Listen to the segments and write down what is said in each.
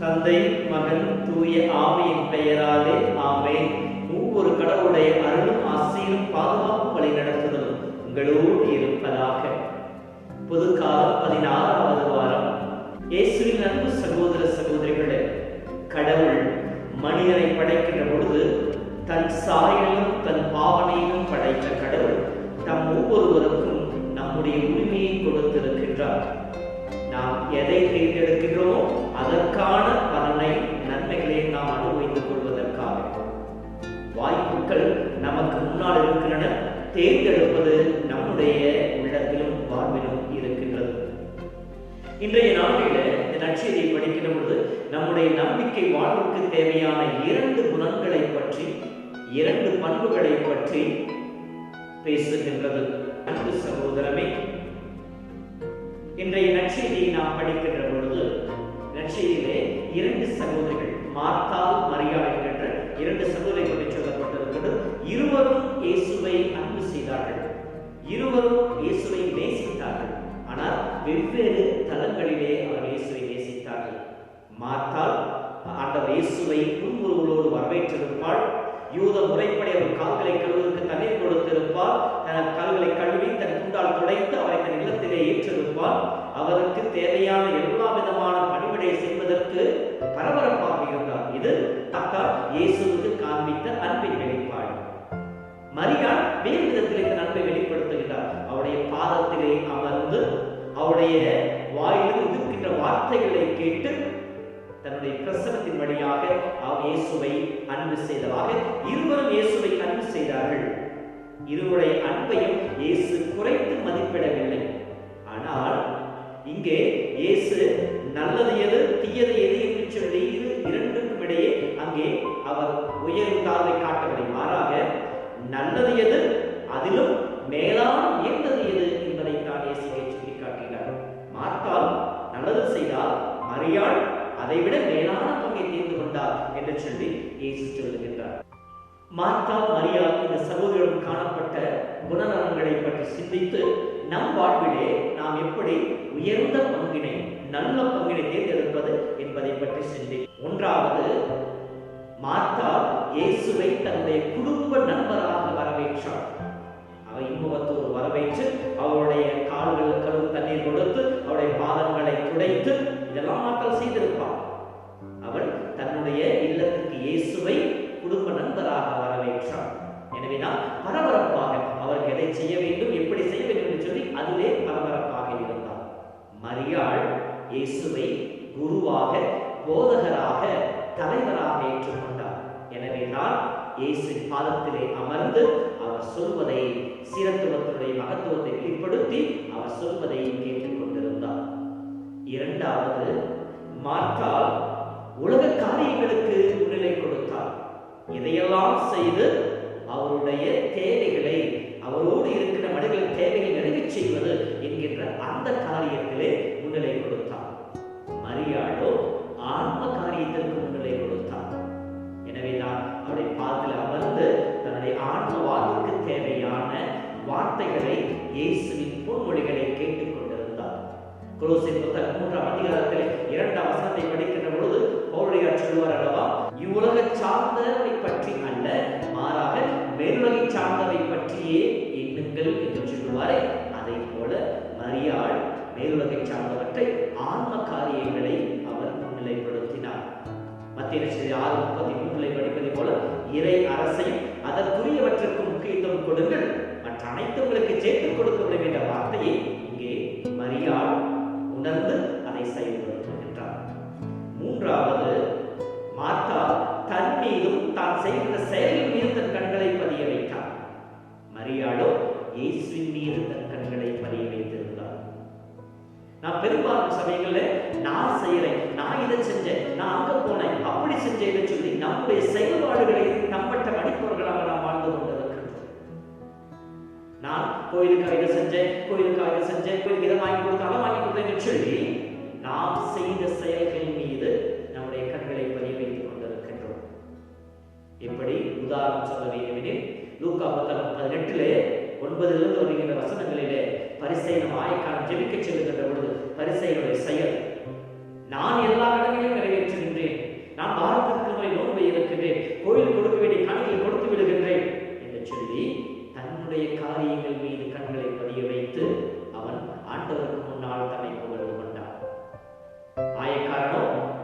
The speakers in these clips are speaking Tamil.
தந்தை, மகன், தூய ஆவியின் பெயராலே ஆமென். ஒவ்வொரு கடவுளுடைய அருளும் ஆசீரும் பாதுகாப்பு வழி நடத்துதலும் உங்களோடு இருப்பதாக. புதுக்காலம் 16வது வாரம். இயேசுவின் அன்பு சகோதர சகோதரிகளே, கடவுள் மனிதனை படைக்கின்ற பொழுது தன் சாயலும் தன் பாவனையும் படைத்த கடவுள் நம் ஒவ்வொருவருக்கும் நம்முடைய உரிமையை கொடுத்திருக்கின்றார். நாம் எதை தேர்ந்தெடுக்கின்றோமோ அதற்கான பலனை, நன்மைகளை நாம் அனுபவித்துக் கொள்வதற்காக வாய்ப்புகள் நமக்கு முன்னால் இருக்கின்றன. தேர்ந்தெடுப்பது நம்முடைய உள்ளத்திலும் வாழ்விலும் இருக்கின்றது. இன்றைய நாளில் இந்த நற்செய்தியை படிக்கின்ற பொழுது நம்முடைய நம்பிக்கை வாழ்வுக்கு தேவையான 2 குணங்களை பற்றி, 2 பண்புகளை பற்றி பேசுகின்றது. அன்பு சகோதரமே, இன்றைய நற்செய்தியை நாம் படிக்கின்ற பொழுது நற்செய்தியிலே 2 சகோதரிகள், மார்த்தாள், மரியாள் என்கின்ற 2 சகோதரிகளை பற்றி சொல்லப்பட்டிருக்கிறது. இருவரும் இயேசுவை அன்பு செய்தார்கள், இருவரும் இயேசுவை நேசித்தார்கள். ஆனால் வெவ்வேறு தளங்களிலே அவர் இயேசுவை நேசித்தார்கள். மார்த்தாள் ஆண்டவர் இயேசுவை புன்முறுவலோடு வரவேற்றிருப்பாள். யூத முறைப்படி அவர் கால்களை கழுவுவதற்கு தண்ணீர் கொடுத்திருப்பார். கால்களை கழுவி தன் துண்டால் துடைத்து அவரை தன் இல்லத்திலே ஏற்றிருப்பார். அவருக்கு தேவையான எல்லா விதமான பணிவிடையை செய்வதற்கு பரபரப்பாக இருந்தார். இது இயேசுவுக்கு காண்பித்த அன்பின் வெளிப்பாடு. மரியாள் வேறு விதத்தில் இந்த அன்பை வெளிப்படுத்துகிறார். அவருடைய பாதத்திலே அமர்ந்து அவருடைய வாயில் உதிர்க்கின்ற வார்த்தைகளை கேட்டு தன்னுடைய பிரசனத்தின் வழியாக இயேசுவை அன்பு செய்ததாக இருவரும் இயேசுவை அன்பு செய்தார்கள். இருவருடைய அன்பையும் இயேசு குறைத்து மதிப்பிடவில்லை. ஆனால் இங்கே இயேசு நல்லது எது, தீயது எது என்று சொல்லி இரண்டுக்கும் இடையே அங்கே அவர் உயர்வு தாழ்வை காட்டவில்லை. மாறாக நல்லது எது, அதிலும் மேலான உயர்ந்தது எது என்பதை தான் இயேசு சுட்டிக்காட்டுகிறார். மார்த்தாள் நல்லது செய்தால், மரியாள் அதைவிட மேலான பங்கை தேர்ந்து கொண்டார் என்று சொல்லி இயேசு சொல்லுகின்றார். மார்த்தாள், மரியாள் இந்த சகோதரர்கள் காணப்பட்ட குணநலன்களை பற்றி சிந்தித்து நம் வாழ்விலே நாம் எப்படி உயர்ந்த பங்கினை, நல்ல பங்கினை தேர்ந்தெடுப்பது என்பதை பற்றி சிந்தி. ஒன்றாவது, மார்த்தாள் இயேசுவை தன்னுடைய குடும்ப நண்பராக வரவேற்றார். அவர் இன்முகத்தோடு வரவேற்று அவருடைய கால்கள் கழுவு தண்ணீர் கொடுத்து அவருடைய பாதங்களை துடைத்து இதெல்லாம் மார்த்தாள் செய்திருப்பார். அவள் தன்னுடைய இல்லத்திற்கு இயேசுவை குடும்ப நண்பராக வரவேற்றார். எனவேதான் பரபரப்பாக அவருக்கு எதை செய்ய வேண்டும், எப்படி செய்ய வேண்டும் என்று சொல்லி அதிலே பரபரப்பாக இருந்தார். மரியாள் இயேசுவை குருவாக, போதகராக, தலைவராக ஏற்றுக்கொண்டார். எனவேதான் இயேசு பாதத்திலே அமர்ந்து அவர் சொல்வதை, சீரத்துவத்துடைய மகத்துவத்தை வெளிப்படுத்தி அவர் சொல்வதை கேட்டுக் கொண்டிருந்தார். இரண்டாவது, மார்த்தாள் உலக காரியங்களுக்கு முன்னிலை கொடுத்தார். இதையெல்லாம் செய்து அவருடைய தேவைகளை, அவரோடு இருக்கிற மனிதர்களின் தேவைகளை நிறைவேற்றி செய்வது என்கின்ற அந்த காரியத்திலே முன்னிலை கொடுத்தார். மரியாளோ ஆன்ம காரியத்திற்கு முன்னிலை கொடுத்தார். எனவேதான் அவருடைய பாதத்தில் அமர்ந்து தன்னுடைய ஆன்ம வாழ்வுக்கு தேவையான வார்த்தைகளை, இயேசுவின் பொன்மொழிகளை கேட்டுக் கொண்டிருந்தார். கொலோசியர் புத்தகம் 3ஆம் அதிகாரத்தில் 2ஆம் வசனத்தை படிக்கின்ற பொழுது பவுலடியார் சொல்வார் அல்லவா, இவ்வுலக சார்ந்தவை பற்றி அல்ல, மாறாக மேலுலகை சார்ந்தவை பற்றியே எண்ணுங்கள் என்று சொல்லுவாரே, அதை போல மரியாள் மேலுலகை சார்ந்தவற்றை, ஆன்ம காரியங்களை அவர் முன்னிலைப்படுத்தினார். மத்திய 6:33 படிப்பதை போல, இறை அரசையும் அதற்குரியவற்றுக்கு முக்கியத்துவம் கொடுங்கள், மற்ற அனைத்து உங்களுக்கு சேர்த்துக் கொடுக்கப்படும் என்ற வார்த்தையை இங்கே மரியாள் உணர்ந்து அதை செயல்படுத்துகின்றார். மூன்றாவது, மார்த்தாள் தன் மீதும் தான் செய்கின்ற செயலின் மீது தன் கண்களை பதிய வைத்தார். மரியாளோ இயேசுவின் மீது தன் கண்களை பதிய வைத்திருந்தார். நான் பெரும்பாலான சமயங்களில் நான் செய்யறேன், நான் இதை செஞ்சேன், நான் அங்க போனேன், அப்படி செஞ்சேன்னு சொல்லி நம்முடைய செயல்பாடுகளை தம்பட்ட மணிப்பவர்களாக நாம் வாழ்ந்து கொண்டிருக்கின்றோம். நான் கோயிலுக்காக இதை செஞ்சேன், கோயிலுக்கு இதை வாங்கி கொடுத்தேன், அதை வாங்கி கொடுத்தேன்னு சொல்லி நாம் செய்த செயல்கள் மீது நம்முடைய கண்களை பதிய வைத்துக் கொண்டிருக்கின்றோம். எப்படி உதாரணம் சொல்ல வேண்டுமெனில் லூக்கா 18:9 வருகின்ற வசனங்களிலே பரிசேயனும் ஆயக்காரனும் ஜெபிக்க செல்லுகின்ற பொழுது பரிசேயனுடைய செயல், நான் எல்லா கடமையும் நிறைவேற்றுகின்றேன், நான் வாரத்திற்கு முறை நோன்பை இருக்கின்றேன், கோயில் கொடுக்க வேண்டிய கணக்கில் கொடுத்து விடுகின்றேன் என்று சொல்லி தன்னுடைய காரியங்கள் மீது கண்களை பதிய வைத்து அவன் ஆண்டவருக்கு முன்னால் தன்னை புகழ்ந்து கொண்டான். ஆயக்காரனோ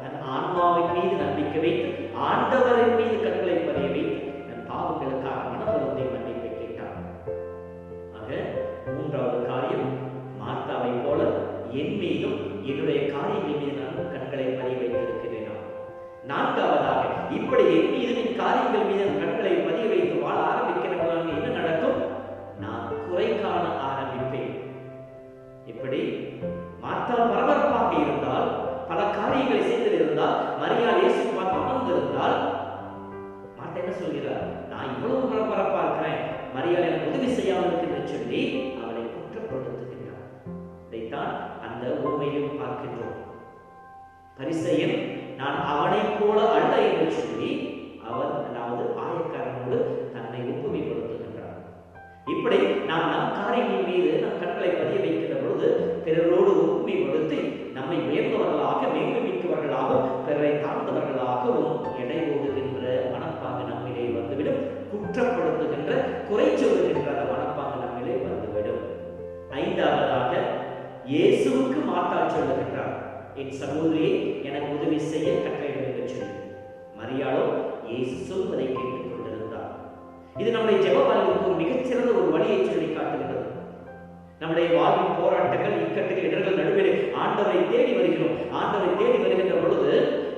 தன் ஆன்மாவின் மீது நம்பிக்கை வைத்து ஆண்டவரின் மீது கண்களை பதிய வைத்து தன் பாவங்களுக்காக மனவருந்தை மன்னிப்பை கேட்டான். ஆக மூன்றாவது காரியம், மார்த்தாவை போல என் மீதும் என்னுடைய காரியங்கள் மீது நான் கண்களை பதிய வைத்திருக்கிறேன். நான்காவதாக, இப்படி என் மீது என் காரியங்கள் மீது கண்களை பதிய வைத்து வாழ ஆரம்பிக்கிறவங்க என்ன நடக்கும்? நான் குறை காண ஆரம்பிப்பேன். இப்படி மார்த்தாள் பரபரப்பாக இருந்தால், பல காரியங்களை செய்திருந்தால், மரியாள் இயேசு பார்த்து அமர்ந்திருந்தால், மார்த்தா என்ன சொல்கிறார்? நான் இவ்வளவு பரபரப்பா இருக்கிறேன், மரியாள் எனக்கு உதவி செய்யாமல் இருக்கிறது சொல்லி அவளை குற்றப்படுத்துகின்றார். இதைத்தான் அந்த உண்மையிலும் பார்க்கின்றோம். பரிசேயன் நான் அவனைப் போல அல்ல என்று சொல்லி அவன், அதாவது ஆயக்காரனோடு தன்னை ஒப்புமைப்படுத்துகின்றான். இப்படி நாம் நம் காரியங்கள் மீது நம் கண்களை பதிய வைக்கின்ற பொழுது பிறரோடு ஒப்புமைப்படுத்தி நம்மை உயர்ந்தவர்களாக, மேன்மை மிக்கவர்களாகவும், பிறரை தாழ்ந்தவர்களாகவும் எடை ஓடுகின்ற மனப்பாங்கு நம்மிலே வந்துவிடும். குற்றப்படுத்துகின்ற, குறை சொல்லுகின்ற மனப்பாங்கு நம்மிலே வந்துவிடும். ஐந்தாவதாக, இயேசுவுக்கு மார்த்தாள் சொல்லுகின்றார், என் சகோதரியை எனக்கு உதவி செய்ய கட்டளையிடும் என்று சொல்லி. மரியாளோ இயேசு சொல்வதை கேட்டுக் கொண்டிருந்தார். இது நம்முடைய ஜெப வாழ்வுக்கு ஒரு மிகச்சிறந்த ஒரு வழியை சொல்லி காட்டுகிறது. நம்முடைய வாழ்வின் போராட்டங்கள், இக்கட்டுகள், இடர்கள் நடுவில் ஆண்டவரை தேடி வருகிறோம். ஆண்டவரை தேடி வருகின்ற பொழுது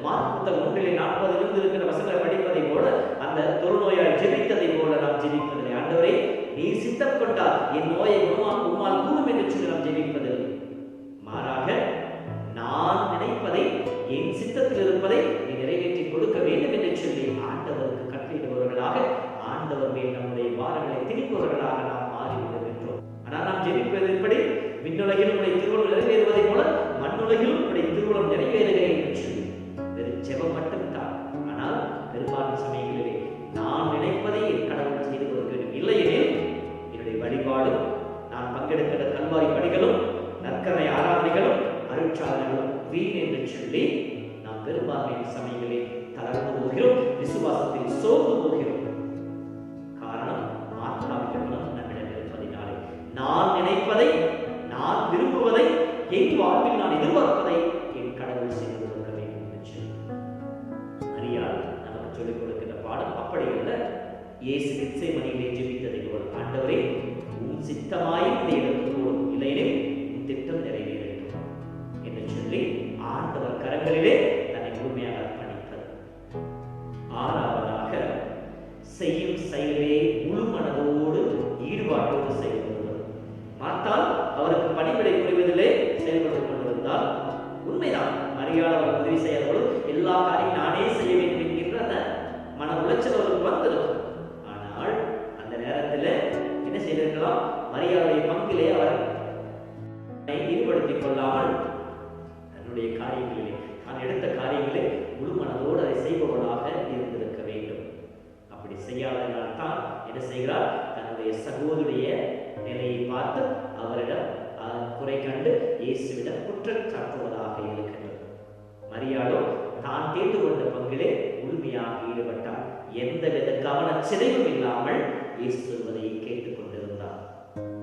மார்க் புத்தகம் 1:40 இருக்கிற வசனங்களை படிப்பதை போல, அந்த தொழுநோயால் ஜெபித்ததை போல நாம் ஜெபிப்பதில்லை. ஆண்டவரை நீர் சித்தம் கொண்டால் என் நோயை உம்மால் கூடும் என்று சொல்லி நாம் ஜெபிப்பதில்லை. மாறாக, நான் நினைப்பதை, என் சித்தத்தில் இருப்பதை நீ நிறைவேற்றி கொடுக்க வேண்டும் என்று சொல்லி ஆண்டவருக்கு கட்டளையிடுபவர்களாக, ஆண்டவர் மேல் நம்முடைய வாரங்களை திணிப்பவர்களாக நாம் மாறிவிடுகின்றோம். ஆனால் நாம் ஜெபிப்பது எப்படி? விண்ணுலகிலும் உடைய திருவுளம் நிறைவேறுவதை போல மண்ணுலகிலும் உடைய திருவுளம் நிறைவேறுக என்று சொல்லி வெறும் ஜெபம் மட்டும்தான். ஆனால் பெரும்பாலான சமயங்களிலே நான் நினைப்பதை என் கடவுள் செய்து கொடுக்க வேண்டும். இல்லையெனில் என்னுடைய வழிபாடும், நான் பங்கெடுக்கிற கல்வாரி பணிகளும், நற்கரணை ஆராதனைகளும், அருட்சாதனைகளும் வீண் என்று சொல்லி நாம் பெரும்பான்மையான சமயங்களில் தளர்ந்து போகிறோம், விசுவாசத்தில் சோர்ந்து போகிறோம். காரணம், மார்த்தாவின் குணம் நம்மிடம் இருப்பதினாலே. நான் நினைப்பதை, நான் விரும்புவதை, என் வாழ்வில் நான் எதிர்பார்ப்பதை என் கடவுள் செய்து கொடுக்க வேண்டும் என்று சொல்லி மரியாள் நமக்கு சொல்லிக் கொடுக்கின்ற பாடம் அப்படி அல்ல. இயேசு கெத்சேமனியிலே ஜெபித்ததை போல, ஆண்டவரே உன் சித்தமாய் இதை எடுத்துக்கொள்ளும், இல்லையெனில் உன் திட்டம் நிறைவேறட்டும் என்று சொல்லி ஆண்டவர் கரங்களிலே தன்னை முழுமையாக அர்ப்பணிப்பது. ஆறாவதாக, செய்யும் செயலே முழு மனதோடு ஈடுபாட்டோடு செயல்படுவது. மார்த்தாள் அவருக்கு பணிவிடை புரிவதிலே செயல்பட்டு கொண்டிருந்தால், உண்மைதான் மரியாள் அவர் உதவி செய்யாதவள் எல்லா காரியம் நானே செய்ய வேண்டும் என்கின்ற அந்த மன உளைச்சல் அவருக்கு வந்திருக்கும். ஆனால் அந்த நேரத்தில் என்ன செய்திருக்கலாம்? மரியாளுடைய பங்கிலே அவர் ஈடுபடுத்திக் கொள்ளாமல் தன்னுடைய காரியங்களிலே, தான் எடுத்த காரியங்களே முழு மனதோடு அதை செய்பவளாக இருந்திருக்க வேண்டும். அப்படி செய்யாததால் தான் என்ன செய்கிறார்? தன்னுடைய சகோதரிய நிலையை பார்த்து அவரிடம் குறை கண்டு இயேசுவிடம் குற்றம் சாட்டுவதாக இருக்கின்றது. மரியாளோ தான் கேட்டுக்கொண்ட பங்கிலே முழுமையாக ஈடுபட்டார். எந்தவித கவனச்சிதைவும் இல்லாமல் இயேசு சொல்வதை கேட்டுக் கொண்டிருந்தார்.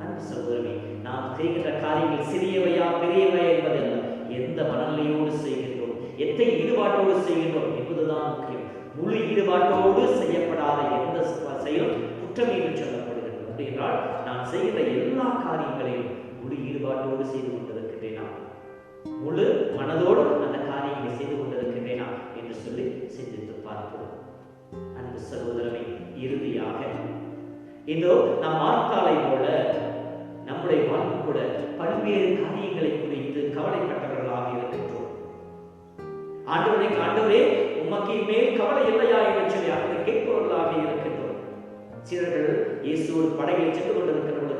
அன்பு சகோதரமே, நாம் செய்கின்ற காரியங்கள் சிறியவையா பெரியவையா என்பதல்ல, எந்த மனநிலையோடு செய்கின்றோம், எத்தனை ஈடுபாட்டோடு செய்கின்றோம் என்பதுதான் முக்கியம். முழு ஈடுபாட்டோடு செய்யப்படாத எந்த செயலும் குற்றம் என்று சொல்லப்படுகிறது. அப்படி என்றால் நான் செய்கின்ற எல்லா காரியங்களையும் முழு ஈடுபாட்டோடு செய்து கொண்டிருக்கின்றேனா, முழு மனதோடு அந்த காரியங்களை செய்து கொண்டிருக்கின்றேனா என்று சொல்லி சிந்தித்து பார்ப்போம். அன்பு சகோதரனை, இறுதியாக இதோ நாம் மார்த்தாளை போல நம்முடைய வாழ்வு கூட பல்வேறு காரியங்களை குறித்து கவலைப்பட்டவர்களாக இருக்கின்றோம். ஆண்டவரே உமக்கு மேல் கவலை இல்லையா என்று சொல்லி அவரை கேட்பவர்களாக இருக்கின்றோம். சிலர்கள் இயேசுவோடு படகில் சென்று கொண்டிருக்கிற பொழுது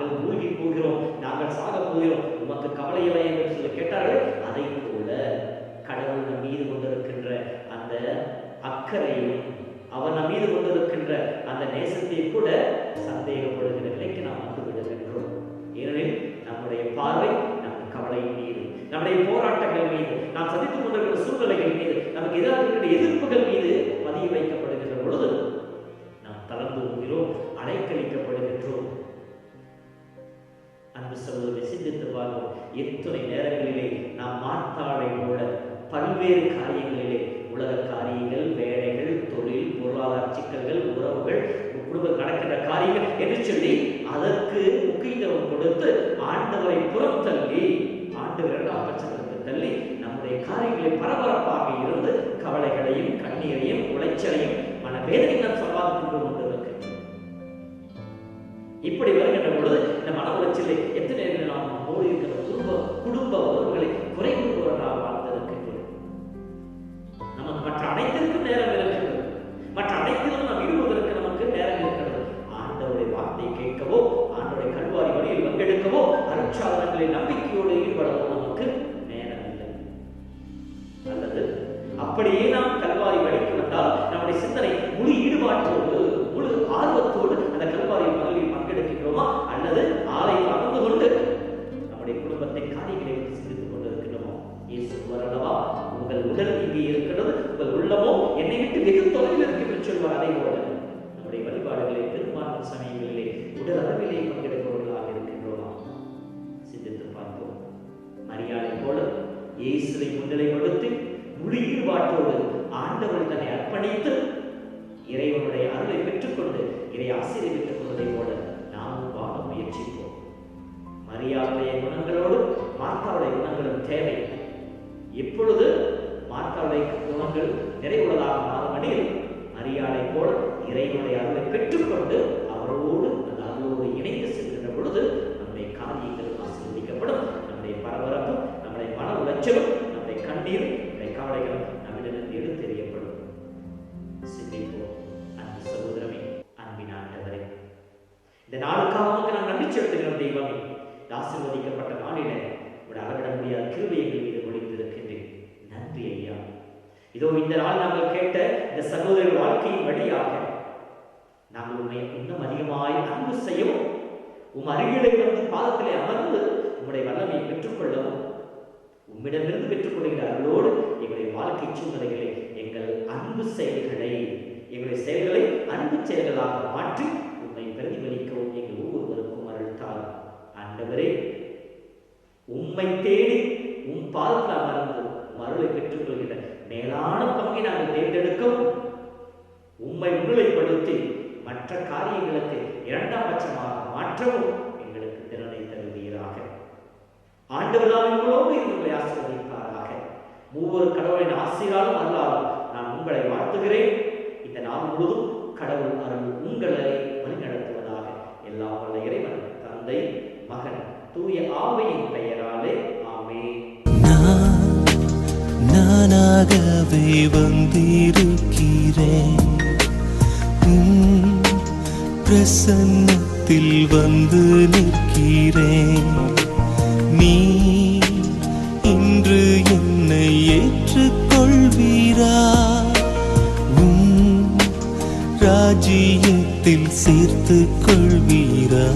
நாங்கள் மூழ்கி போகிறோம், நாங்கள் சாக போகிறோம், உமக்கு கவலை இல்லை என்று சொல்லி கேட்டார்கள். அதை போல கடவுள் நம் மீது கொண்டிருக்கின்ற அந்த அக்கறையும் அவர் நம் மீது கொண்டிருக்கின்ற அந்த நேசத்தை கூட சந்தேகப்படுகிற நிலைக்கு நாம் வந்து விடுகின்றோம். ஏனெனில் நம்முடைய பார்வை நம் கவலையின் மீது, நம்முடைய போராட்டங்கள் மீது, நாம் சந்தித்துக் கொண்டிருக்கிற சூழ்நிலைகள் மீது, நமக்கு எதிராக இருக்கிற எதிர்ப்புகள் மீது பதிய வைக்கப்படுகின்ற பொழுது நாம் தளர்ந்து போகிறோம், அலைக்கழிக்கப்படுகின்றோம். அன்பு சகோதரரை சிந்தித்து பார்ப்போம். எத்தனை நேரங்களிலே நாம் மாற்றாடை போல பல்வேறு காரியங்களிலே, உலக காரியங்கள், வேலைகள், தொழில், பொருளாதார சிக்கல்கள், உறவுகள், குடும்பம் நடக்கின்ற காரியங்கள் என்று சொல்லி அதற்கு முக்கியத்துவம் கொடுத்து ஆண்டவரை புறம் தள்ளி, ஆண்டவர் இரண்டாம் பட்சத்திற்கு தள்ளி நம்முடைய காரியங்களை பரபரப்பாக இருந்து கவலைகளையும் கண்ணீரையும் உளைச்சலையும் மனவேதனையும் நாம் சம்பாதித்து கொண்டிருக்கிறோம். இப்படி வருகின்ற பொழுது இந்த மன உளைச்சலை எத்தனை நேரம் நாம் ஓடி இருக்கிற குடும்ப உறவுகளை குறை கூறுவதாக வாழ்ந்திருக்கின்றோம். நமக்கு மற்ற அனைத்திற்கும் நேரம் இருக்கிறது, மற்ற அனைத்திலும் நாம் ஈடுபடுவதற்கு நமக்கு நேரம் இருக்கிறது. ஆண்டவருடைய வார்த்தையை கேட்கவோ, ஆண்டவருடைய கல்வாரி வழியில் பங்கெடுக்கவோ, அருட்சாதனங்களில் நம்பிக்கையோடு ஈடுபடவோ நமக்கு நேரம் இல்லை. அல்லது அப்படியே நாம் கல்வாரி வழிக்கு வந்தால் நம்முடைய சிந்தனை முழு ஈடுபாட்டோடு, முழு ஆர்வத்தோடு அந்த கல்வாரி மகளில் பங்கெடுக்கின்றோமா, அல்லது ஆலை பறந்து கொண்டு நம்முடைய குடும்பத்தின் காரியங்களை சிந்தித்துக் கொண்டிருக்கின்றோமோ? இயேசு வரலவா, உங்கள் உடல் இங்கே இருக்கிறது, உங்கள் உள்ளமோ என்னை விட்டு வெகு தொலைவில் இருக்கிறது சொல்வார். அதே போல நம்முடைய வழிபாடுகளை பெரும்பாலான சமயங்களிலே உடல் அளவிலே பங்கெடுப்பவர்களாக இருக்கின்றோமா? சிந்தித்து பார்ப்போம். மரியாதை போல இயேசுவை முன்னிலைப்படுத்தி முழு ஈடுபாட்டோடு ஆண்டவர் தன்னை அர்ப்பணித்து இறைவனுடைய அருளை பெற்றுக்கொண்டு இறை ஆசிரியை பெற்றுக் கொண்டதை போல நாமும் வாழ முயற்சிப்போம். மரியாதைய குணங்களோடு மார்த்தாவுடைய குணங்களும் தேவை. எப்பொழுது மார்த்தாவுடைய குணங்கள் நிறைவுள்ளதாக மாறுமணியில் மரியாதை போல இறைவனுடைய அருளை பெற்றுக்கொண்டு அவரோடு அந்த அருளோடு இணைந்து செல்கின்ற பொழுது நம்முடைய காரியங்கள் ஆசீர்வதிக்கப்படும். நம்முடைய பரபரப்பும், நம்முடைய மன உளைச்சலும், நம்முடைய கண்ணீரும், நம்முடைய கவலைகளும் நம்மிடமிருந்து எடுத்தெறியப்படும். சிந்திப்போம். அன்பு சகோதரமே, அன்பின் ஆண்டவரே, இந்த நாளுக்காக நாம் நன்றி செலுத்துகிறோம். தெய்வமே, ஆசீர்வதிக்கப்பட்ட நாளிலே உடைய அளவிட முடியாத கிருபை எங்கள் மீது ஒளிந்திருக்கின்றேன். நன்றி ஐயா. இதோ இந்த நாள் நாங்கள் கேட்ட இந்த சகோதரர் வாழ்க்கையின் வழியாக நாங்கள் உண்மை இன்னும் அதிகமாய் அன்பு செய்யவும், அருகிலே வந்து பாதத்திலே அமர்ந்து உம்முடைய வல்லமையை பெற்றுக்கொள்ளவும், உம்மிடமிருந்து பெற்றுக்கொள்கிற அருளோடு எங்களுடைய வாழ்க்கை சூழ்நிலைகளை, எங்கள் அன்பு செயல்களை, எங்களுடைய செயல்களை அன்பு செயல்களாக மாற்றி உம்மை பிரதிபலிக்கவும் எங்கள் ஒவ்வொருவருக்கும் அருள்தார். ஆண்டவரே, உம்மை தேடி உம் பாதத்தில் அமர்ந்து அருளை பெற்றுக் கொள்கிற மேலான பங்கை நாங்கள் தேர்ந்தெடுக்கவும், உம்மை முன்னிலைப்படுத்தி மற்ற காரியங்களுக்கு இரண்டாம் பட்சமாக மாற்றவும் எங்களுக்கு திறனை தருவீராக. ஆண்டவரால் உங்களோடு உங்களை ஆசீர்வதிப்பாராக. மூவர் கடவுளின் ஆசீராலும் அருளாலும் நான் உங்களை வாழ்த்துகிறேன். இந்த நாள் முழுவதும் கடவுள் அருள் உங்களை வழிநடத்துவதாக. எல்லாம் வல்ல இறைவன், தந்தை, மகன், தூய ஆவியின் பெயராலே ஆமென். நானாகவே வந்திருக்கிறேன், பிரசன்னத்தில் வந்து நிற்கிறேன். நீ இன்று என்னை ஏற்றுக்கொள்வீரா? ராஜ்யத்தில் சேர்த்து கொள்வீரா?